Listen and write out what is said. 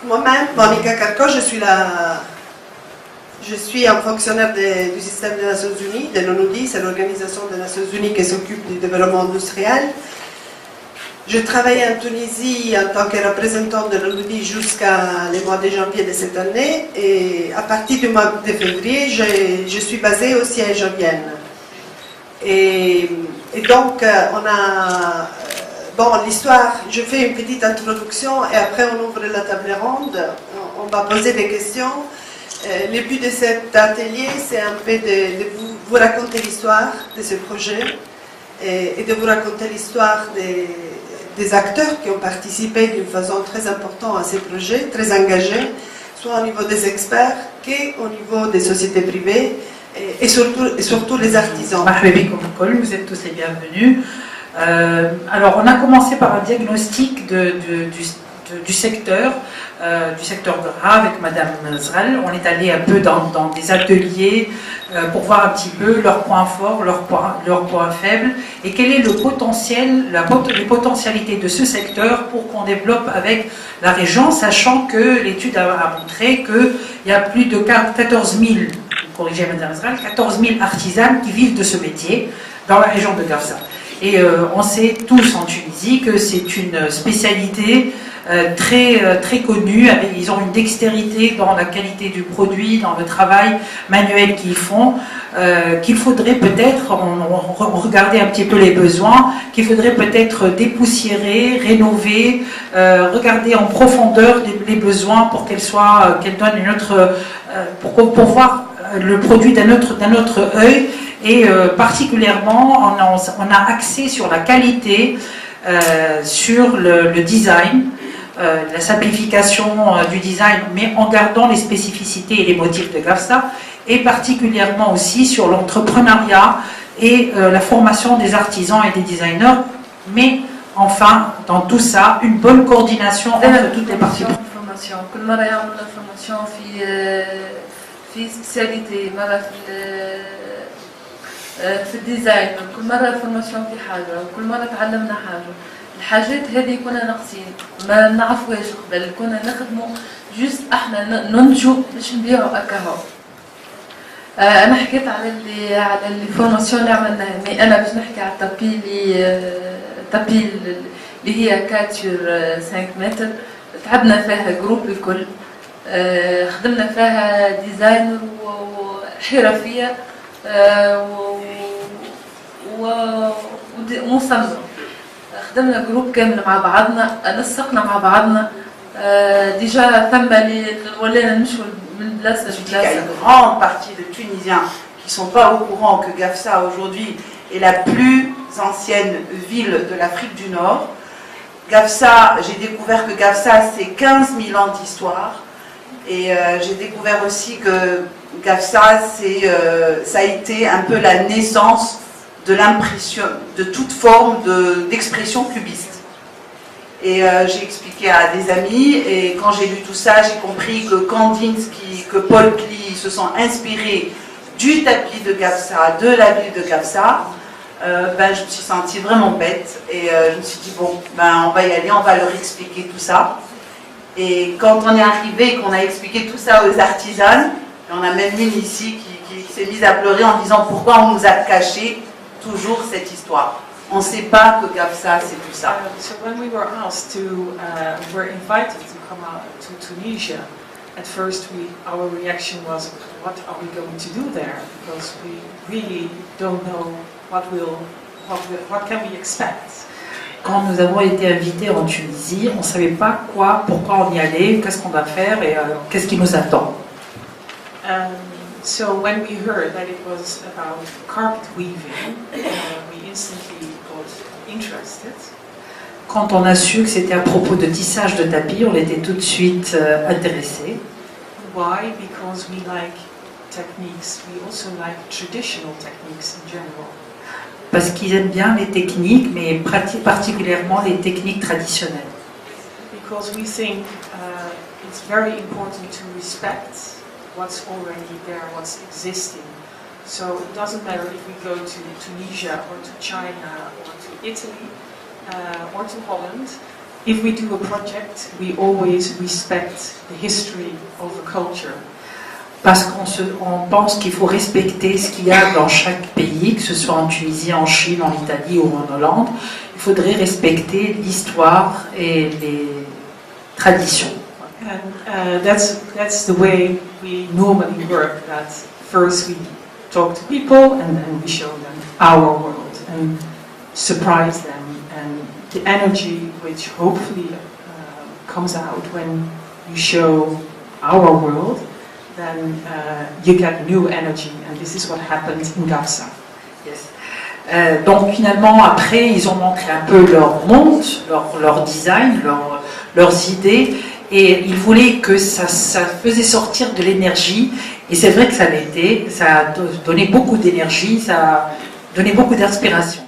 Moi-même, Monica Carco, je suis un fonctionnaire du système des Nations Unies, de l'ONUDI, c'est l'organisation des Nations Unies qui s'occupe du développement industriel. Je travaillais en Tunisie en tant que représentant de l'ONUDI jusqu'à le mois de janvier de cette année, et à partir du mois de février, je suis basée au siège à Vienne. Et donc, on a... Bon, l'histoire, je fais une petite introduction et après on ouvre la table ronde, on va poser des questions. Le but de cet atelier, c'est un peu de vous raconter l'histoire de ce projet et de vous raconter l'histoire des acteurs qui ont participé d'une façon très importante à ces projets, très engagés, soit au niveau des experts qu'au niveau des sociétés privées et surtout les artisans. Vous êtes tous les bienvenus. Alors, on a commencé par un diagnostic du secteur Gras avec Madame Zral. On est allé un peu dans des ateliers pour voir un petit peu leurs points forts, leurs points faibles et quel est le potentiel, les potentialités de ce secteur pour qu'on développe avec la région, sachant que l'étude a montré qu'il y a plus de 14 000, corrigez Madame Zral, 14 000 artisans qui vivent de ce métier dans la région de Gafsa. Et on sait tous en Tunisie que c'est une spécialité très connue. Ils ont une dextérité dans la qualité du produit, dans le travail manuel qu'ils font, qu'il faudrait peut-être, on regardait un petit peu les besoins, qu'il faudrait peut-être dépoussiérer, rénover, regarder en profondeur les besoins pour qu'elles donnent une autre, pour voir le produit d'un autre œil. Et particulièrement, on a axé sur la qualité, sur le design, la simplification du design, mais en gardant les spécificités et les motifs de Gafsa, et particulièrement aussi sur l'entrepreneuriat et la formation des artisans et des designers, mais enfin, dans tout ça, une bonne coordination entre toutes les parties. في الديزاين كل مرة فورماسيون في حاجة وكل مرة تعلمنا حاجة. الحاجات هذه كنا ناقصين ما نعرفوهاش قبل، كنا نخدموا جوست احنا ننتجوا باش نبيعوا اكاهو. انا حكيت على اللي فورماسيون اللي عملناها، مي انا باش نحكي على التابي اللي هي 4 sur 5 متر. تعبنا فيها جروب الكل، خدمنا فيها ديزاينر وحرفية ومصمم. خدمنا جروب كامل مع بعضنا، نسقنا مع بعضنا. ديجا ثم اللي ولينا نمشوا من بلاصه لبلاصه. Il y a une grande partie de Tunisiens qui ne sont pas au courant que Gafsa aujourd'hui est la plus ancienne ville de l'Afrique du Nord. Gafsa, j'ai découvert que Gafsa c'est 15 000 ans d'histoire, et j'ai découvert aussi que Gafsa ça a été un peu la naissance de l'impression, de toute forme d'expression cubiste. Et j'ai expliqué à des amis, et quand j'ai lu tout ça, j'ai compris que Kandinsky, que Paul Klee se sont inspirés du tapis de Gafsa, de la ville de Gafsa. Je me suis sentie vraiment bête, et je me suis dit bon, on va y aller, on va leur expliquer tout ça. Et quand on est arrivé, qu'on a expliqué tout ça aux artisanes, on a même une ici qui s'est mise à pleurer en disant pourquoi on nous a caché toujours cette histoire. On ne sait pas que Gafsa c'est tout ça. So when we were asked were invited to come out to Tunisia, at first our reaction was, what are we going to do there? Because we really don't know what can we expect. Quand nous avons été invités en Tunisie, on ne savait pas pourquoi on y allait, qu'est-ce qu'on va faire et qu'est-ce qui nous attend. So when we heard that it was about carpet weaving, we instantly got interested. Quand on a su que c'était à propos de tissage de tapis, on était tout de suite intéressés. Why? Because we like techniques, we also like traditional techniques in general. parce qu'ils aiment bien les techniques, mais particulièrement les techniques traditionnelles. Because we think it's very important to respect what's already there, what's existing. So it doesn't matter if we go to Tunisia or to China or to Italy or to Holland. If we do a project, we always respect the history of a culture. Parce qu'on pense qu'il faut respecter ce qu'il y a dans chaque pays, que ce soit en Tunisie, en Chine, en Italie ou en Hollande. Il faudrait respecter l'histoire et les traditions. And that's the way we normally work. That first we talk to people and then we show them our world and surprise them. And the energy which hopefully comes out when you show our world, then you get new energy, and this is what happened in GAFSA. Yes. Donc finalement, après, ils ont montré un peu leur monde, leur design, leurs idées, et ils voulaient que ça faisait sortir de l'énergie, et c'est vrai que ça l'était, ça a donné beaucoup d'énergie, ça a donné beaucoup d'inspiration.